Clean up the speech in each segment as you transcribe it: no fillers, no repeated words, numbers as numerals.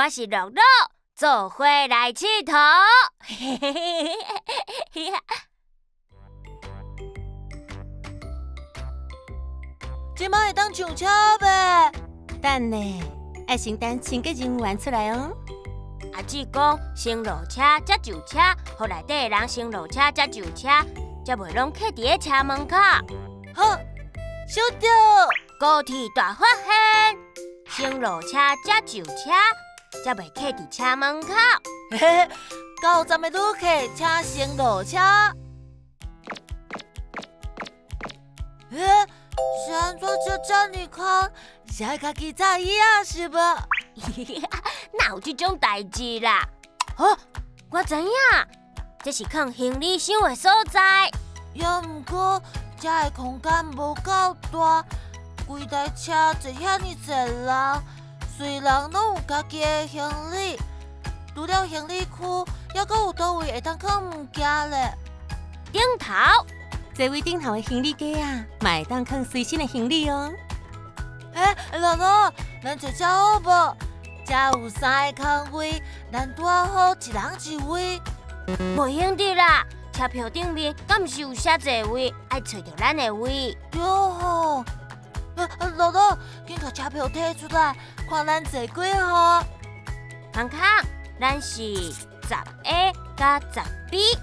我是乐乐，做伙来佚佗。嘿嘿嘿嘿嘿！即摆会当上车呗？等呢，爱先等清洁人员出来哦。阿姊讲，先落车才就车，互内底的人先落车才就车，才袂拢徛伫个车门口。好，收到。高铁大发现，先落车才就车，才袂徛伫车门口。嘿嘿，到站的旅客请先落车。是安怎就遮尼空？是爱家己在意啊，是无？哪有这种代志啦？哦，我知影，这是放行李箱的所在。也毋过，遮的空间无够大，规台车坐遐尼侪人，虽然拢有家己的行李，除了行李区，还阁有倒位会当放物件咧？顶头。这位顶头的行李架啊，嘛会当放随身的行李哦。乐乐，咱坐遮好无？遮有3个空位，咱拄好一人一位。袂用得啦，车票顶面敢毋是有写座位，爱找到咱的位。哟吼！乐乐，紧甲车票摕出来，看咱坐几号？康康，咱是10A 加10B。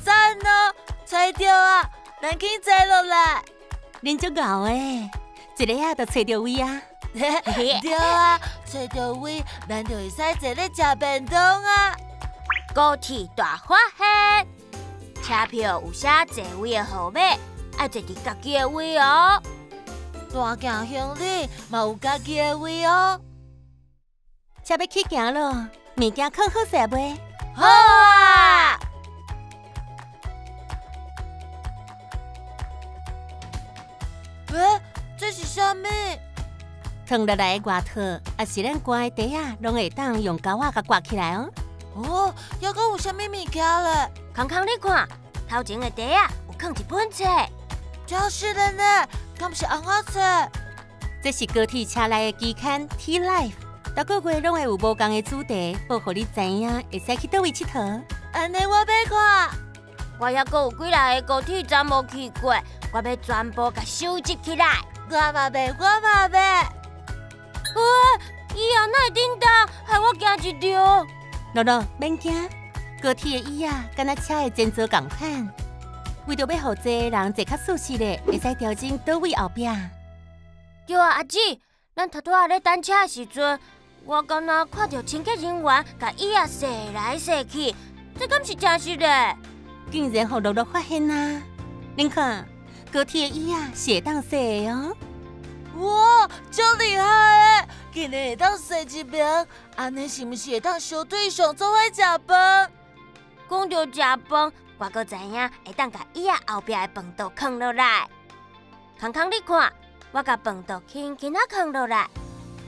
赞哦！找到啊，咱紧坐落来。恁足敖诶，一个啊就找到位啊。对啊，找到位，咱就会使坐咧食便当啊。高铁大发现，车票有写座位的号码，爱坐伫家己的位哦。大件行李嘛有家己的位哦。车要起行咯，物件放好势未？好啊！这是啥物？放落来的外套，也是咱挂的袋啊，拢会当用胶啊甲挂起来哦。哦，还阁有啥物物件咧？康康，你看，头前的袋啊，有放一本册。就是了呢，敢是红仔册？这是高铁车内的期刊《T Life》，每个月拢会有无同的主题，报互你知影，会使去倒位佚佗。安尼我要看。我还阁有几来个高铁站无去过，我要全部甲收集起来。我嘛要，我嘛要。喂，椅啊，哪会叮当，害我惊一跳。乐乐，免惊，高铁的椅啊，敢若车的前座同款。为着要互这人坐较舒适咧，会使调整倒位后壁。对啊，阿姊，咱拄仔咧等车的时阵，我敢若看到清洁人员甲椅啊踅来踅去，这敢是真实的？竟然互乐乐发现啊！恁看，高铁的椅啊是会当踅的哦。哇，真厉害诶！竟然会当踅一名，安尼是毋是会当小队上做伙食饭？讲到食饭，我阁知影会当甲椅啊后壁的饭桌放落来。康康，你看，我甲饭桌轻轻啊放落来，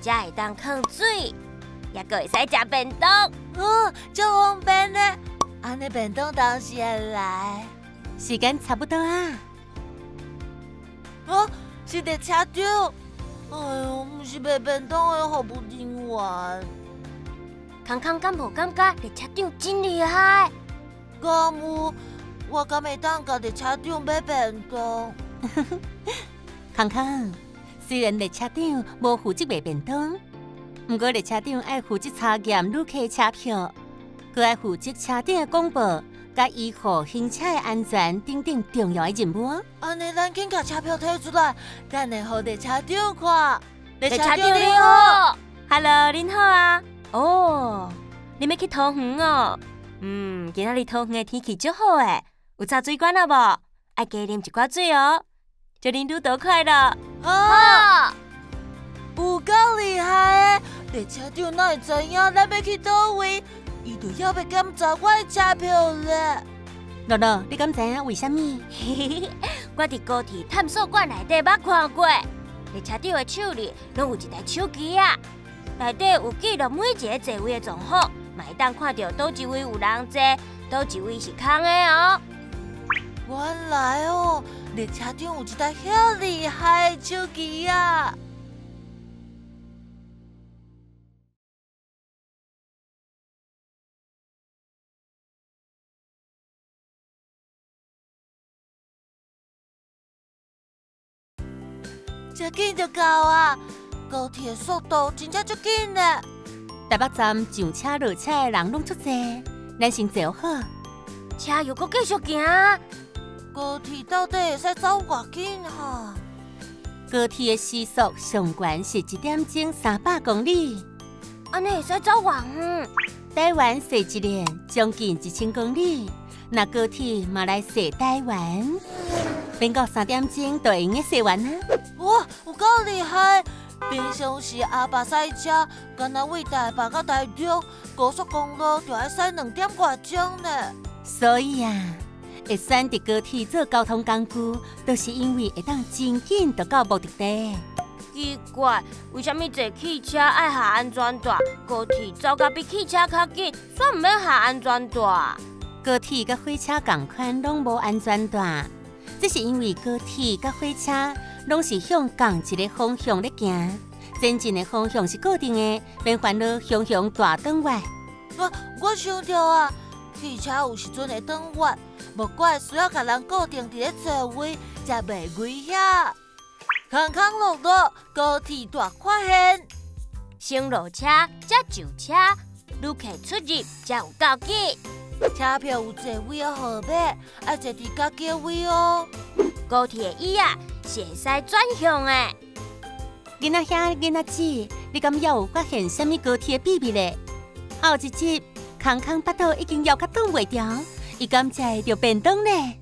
才会当放水，也阁会使食便当。真方便呢！安尼便当当时会来。时间差不多啊。是伫车场。哎呦，毋是卖便当的服务人员。康康敢无感觉列车长真厉害？敢有，我敢会当甲列车长买便当。康康，虽然列车长无负责卖便当，不过列车长爱负责查验旅客的车票，佮爱负责车顶的广播，甲维护行车的安全等等重要的任务哦。安尼，咱紧甲车票摕出来，等下互列车长看。列车长你好 ，Hello， 恁好啊。哦，你要去桃园哦？今仔日桃园的天气足好诶，有插水管啊无？爱加啉一寡水哦。祝恁旅途快乐。好，有够厉害的！列车长哪会知影咱要去倒位？伊就还要检查我的车票咧。乐乐，你敢知影为虾米？我伫高铁探索馆内底捌看过，列车长的手里拢有一台手机啊，内底有记录每一个座位的状况，嘛会当看到倒一位有人坐，倒一位是空的哦。原来哦，列车长有一台遐厉害的手机啊！真紧就到啊！高铁的速度真正足紧呢。台北站上车落车的人拢足济，咱先坐好。车又搁继续行。高铁到底会使走偌紧哈？高铁的时速上悬是1点钟300公里，安尼会使走偌远？台湾坐一年将近1000公里，那高铁嘛来坐台湾，免到3点钟就会用个坐完啊！哇，有够厉害！平常时阿爸赛车，敢若为台北到台中高速公路就要驶2点外钟呢。所以啊，会选择高铁做交通工具，都是因为会当真紧就到目的地。奇怪，为什么坐汽车爱下安全带，高铁走甲比汽车较紧，煞唔免下安全带？高铁甲火车同款，拢无安全带，这是因为高铁甲火车拢是向同一个方向咧行，前进的方向是固定的，免烦恼向大转弯。我想到啊，汽车有时阵会转弯，无怪需要甲人固定伫咧座位，才袂危险。康康乐乐，高铁大发现。先落车，才上车，旅客出入才有够紧。车票有座位的号码，要坐伫家己的位哦。高铁椅啊，是会使转向的。囡仔兄、囡仔姊，你敢还有发现什么高铁的秘密咧？后一集，康康巴肚已经枵甲挡袂牢，伊敢食会着便当咧？